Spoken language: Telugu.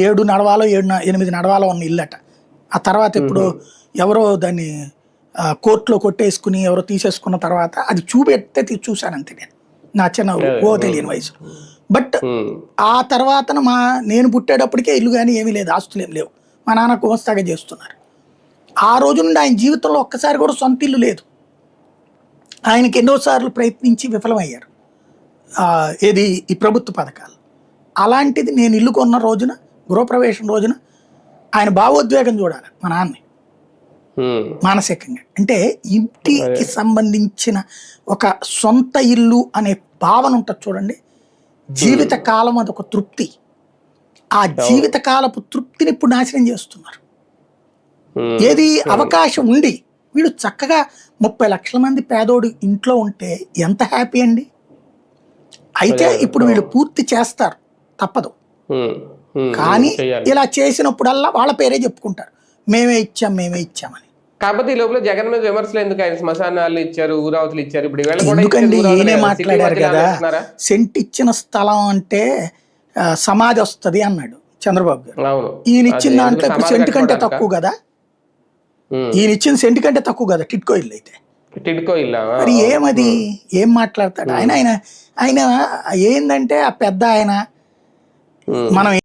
7 నడవాలో 8 నడవాలో ఉన్న ఇల్లట. ఆ తర్వాత ఇప్పుడు ఎవరో దాన్ని కోర్టులో కొట్టేసుకుని ఎవరో తీసేసుకున్న తర్వాత అది చూపెడితే చూశాను అంతే నేను, నా చిన్న తెలియని వయసు. బట్ ఆ తర్వాత నేను పుట్టేటప్పటికే ఇల్లు కానీ ఏమీ లేదు, ఆస్తులు ఏమి లేవు. మా నాన్న కోస్తాగా చేస్తున్నారు. ఆ రోజు నుండి ఆయన జీవితంలో ఒక్కసారి కూడా సొంత ఇల్లు లేదు. ఆయనకి ఎన్నోసార్లు ప్రయత్నించి విఫలమయ్యారు ఏది ఈ ప్రభుత్వ పథకాలు. అలాంటిది నేను ఇల్లు కొన్న రోజున, గృహప్రవేశం రోజున ఆయన భావోద్వేగం చూడాలి మా నాన్నని మానసికంగా. అంటే ఇంటికి సంబంధించిన ఒక సొంత ఇల్లు అనే భావన ఉంటుంది చూడండి, జీవితకాలం అదొక తృప్తి. ఆ జీవితకాలపు తృప్తిని ఇప్పుడు నాశనం చేస్తున్నారు. ఏది అవకాశం ఉండి వీళ్ళు చక్కగా 30 లక్షల మంది పేదోడు ఇంట్లో ఉంటే ఎంత హ్యాపీ అండి. అయితే ఇప్పుడు వీళ్ళు పూర్తి చేస్తారు, తప్పదు. కానీ ఇలా చేసినప్పుడల్లా వాళ్ళ పేరే చెప్పుకుంటారు, మేమే ఇచ్చామని. కాకపోతే ఈ లోపల జగన్ మీద విమర్శలు ఎందుకు? ఆయన శ్మశానాలు ఇచ్చారు, ఊరావతులు ఇచ్చారు. ఇప్పుడు ఎందుకండి ఈయనే మాట్లాడారు కదా, సెంట్ ఇచ్చిన స్థలం అంటే సమాధి వస్తుంది అన్నాడు చంద్రబాబు గారు. ఈయన ఇచ్చిన దాంట్లో ఇప్పుడు సెంట్ కంటే తక్కువ కదా, ఈయన ఇచ్చిన సెంట్ కంటే తక్కువ కదా టిడ్కో ఇల్లు అయితే. టిడ్కో ఇల్లు మరి ఏమది, ఏం మాట్లాడతాడు ఆయన? ఆయన ఏందంటే ఆ పెద్ద ఆయన మనం